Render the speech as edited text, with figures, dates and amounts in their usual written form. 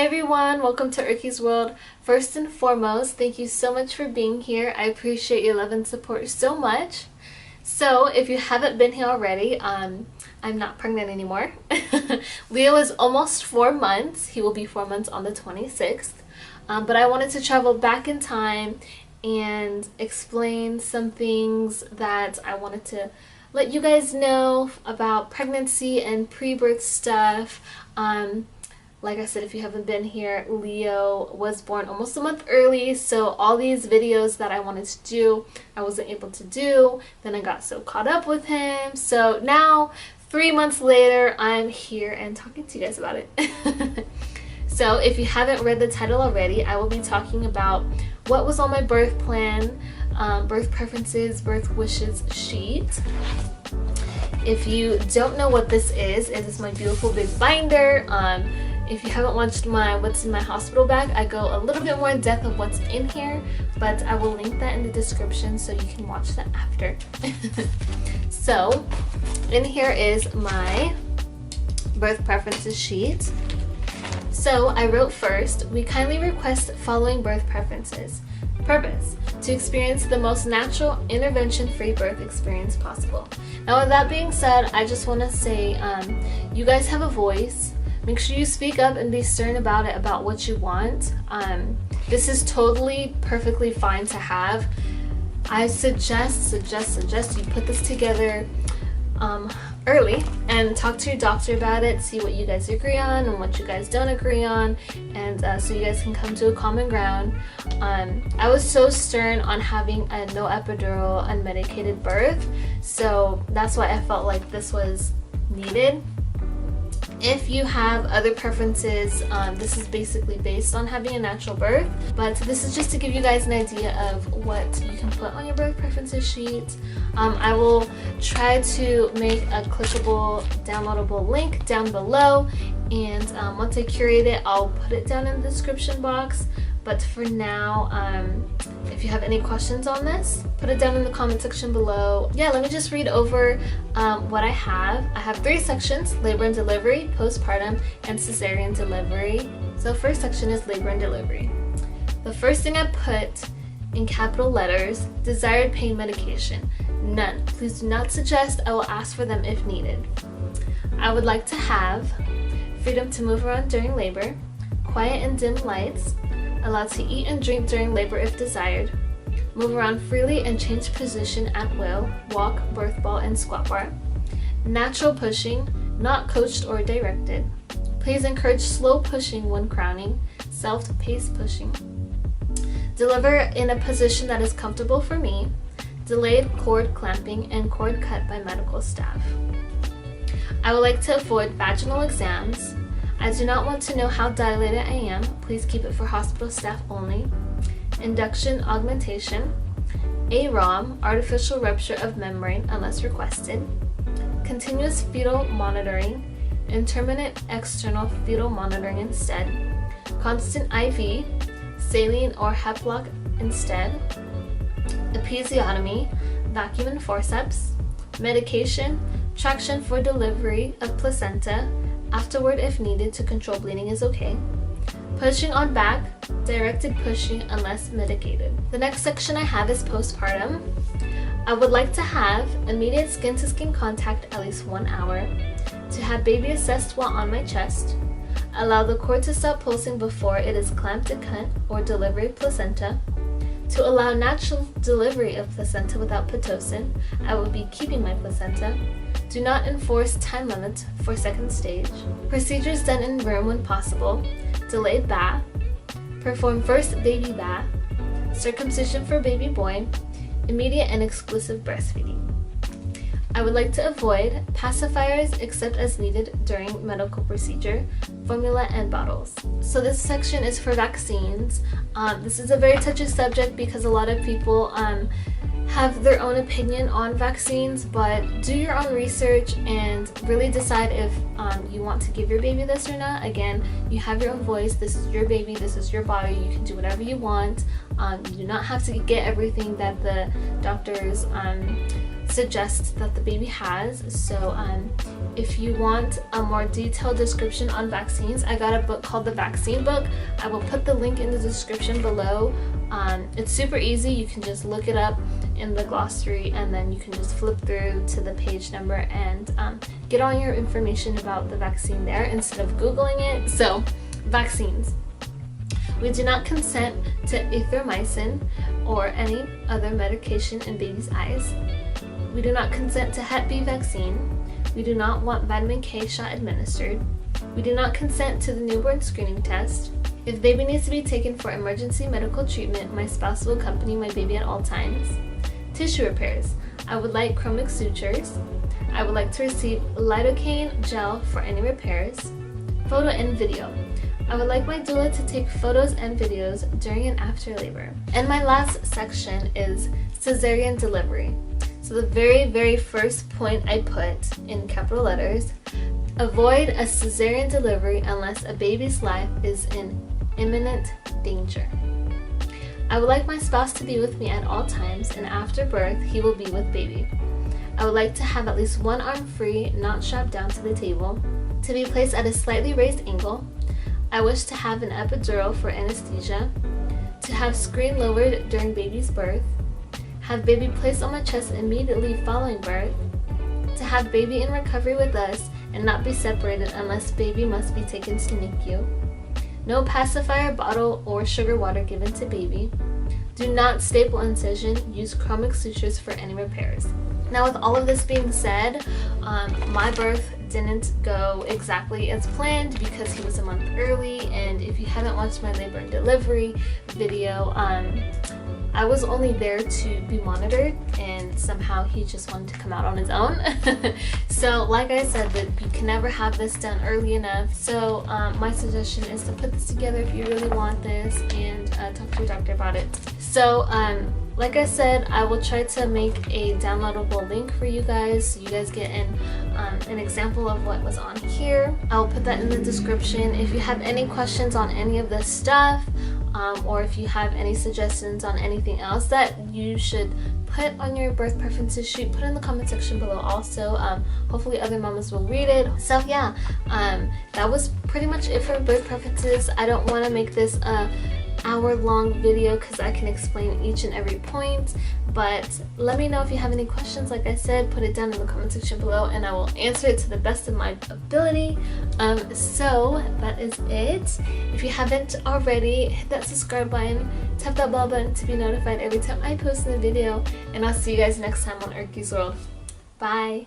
everyone, welcome to Erky's World. First and foremost, thank you so much for being here. I appreciate your love and support so much. So if you haven't been here already, I'm not pregnant anymore. Leo is almost 4 months. He will be 4 months on the 26th. But I wanted to travel back in time and explain some things that I wanted to let you guys know about pregnancy and pre-birth stuff. Like I said, if you haven't been here, Leo was born almost a month early, so all these videos that I wanted to do, I wasn't able to do. Then I got so caught up with him. So now, 3 months later, I'm here and talking to you guys about it. So if you haven't read the title already, I will be talking about what was on my birth plan, birth preferences, birth wishes sheet. If you don't know what this is, it is my beautiful big binder. If you haven't watched my What's in My Hospital Bag, I go a little bit more in depth of what's in here, but I will link that in the description so you can watch that after. So, in here is my birth preferences sheet. So, I wrote first, we kindly request following birth preferences. Purpose: to experience the most natural, intervention-free birth experience possible. Now, with that being said, I just want to say, you guys have a voice. Make sure you speak up and be stern about it, about what you want. This is totally perfectly fine to have. I suggest you put this together early and talk to your doctor about it, see what you guys agree on and what you guys don't agree on, and so you guys can come to a common ground. I was so stern on having a no epidural, unmedicated birth, so that's why I felt like this was needed. If you have other preferences, this is basically based on having a natural birth, but this is just to give you guys an idea of what you can put on your birth preferences sheet. I will try to make a clickable, downloadable link down below, and once I curate it, I'll put it down in the description box. But for now, if you have any questions on this, put it down in the comment section below. Yeah, let me just read over what I have. I have 3 sections: labor and delivery, postpartum, and cesarean delivery. So first section is labor and delivery. The first thing I put in capital letters: desired pain medication. None. Please do not suggest. I will ask for them if needed. I would like to have freedom to move around during labor, quiet and dim lights, allowed to eat and drink during labor if desired, move around freely and change position at will, walk, birth ball, and squat bar, natural pushing, not coached or directed. Please encourage slow pushing when crowning, self-paced pushing. Deliver in a position that is comfortable for me, delayed cord clamping and cord cut by medical staff. I would like to avoid vaginal exams. I do not want to know how dilated I am. Please keep it for hospital staff only. Induction augmentation. AROM, artificial rupture of membrane unless requested. Continuous fetal monitoring. Intermittent external fetal monitoring instead. Constant IV. Saline or Heplock instead. Episiotomy. Vacuum and forceps. Medication. Traction for delivery of placenta. Afterward, if needed, to control bleeding is okay. Pushing on back, directed pushing unless medicated. The next section I have is postpartum. I would like to have immediate skin-to-skin contact at least 1 hour, to have baby assessed while on my chest, allow the cord to stop pulsing before it is clamped and cut, or delivery of placenta, to allow natural delivery of placenta without Pitocin. I will be keeping my placenta. Do not enforce time limits for second stage. Procedures done in room when possible. Delayed bath. Perform first baby bath. Circumcision for baby boy. Immediate and exclusive breastfeeding. I would like to avoid pacifiers except as needed during medical procedure, formula, and bottles. So this section is for vaccines. This is a very touchy subject because a lot of people have their own opinion on vaccines, but do your own research and really decide if you want to give your baby this or not. Again, you have your own voice. This is your baby. This is your body. You can do whatever you want. You do not have to get everything that the doctors suggest that the baby has. So if you want a more detailed description on vaccines, I got a book called the Vacccine book. I will put the link in the description below. It's super easy. You can just look it up in the glossary and then you can just flip through to the page number and get all your information about the vaccine there instead of Googling it. So, vaccines. We do not consent to erythromycin or any other medication in babies' eyes. We do not consent to Hep B vaccine. We do not want vitamin K shot administered. We do not consent to the newborn screening test. If baby needs to be taken for emergency medical treatment, my spouse will accompany my baby at all times. Tissue repairs. I would like chromic sutures. I would like to receive lidocaine gel for any repairs. Photo and video. I would like my doula to take photos and videos during and after labor. And my last section is cesarean delivery. So the very first point I put in capital letters, avoid a cesarean delivery unless a baby's life is in imminent danger. I would like my spouse to be with me at all times, and after birth, he will be with baby. I would like to have at least one arm free, not strapped down to the table, to be placed at a slightly raised angle. I wish to have an epidural for anesthesia, to have screen lowered during baby's birth, have baby placed on my chest immediately following birth, to have baby in recovery with us and not be separated unless baby must be taken to NICU. No pacifier bottle or sugar water given to baby. Do not staple incision, use chromic sutures for any repairs. Now with all of this being said, my birth didn't go exactly as planned because he was a month early, and if you haven't watched my labor and delivery video, I was only there to be monitored, and somehow he just wanted to come out on his own. So like I said, that you can never have this done early enough. So my suggestion is to put this together if you really want this, and talk to your doctor about it. So like I said, I will try to make a downloadable link for you guys so you guys get an example of what was on here. I'll put that in the description. If you have any questions on any of this stuff, or if you have any suggestions on anything else that you should put on your birth preferences sheet, put it in the comment section below also. Hopefully other mamas will read it. So yeah, that was pretty much it for birth preferences. I don't want to make this a hour-long video because I can explain each and every point, but let me know if you have any questions. Like I said, put it down in the comment section below and I will answer it to the best of my ability. So that is it. If you haven't already, hit that subscribe button, tap that bell button to be notified every time I post a video, and I'll see you guys next time on Erky's World. Bye!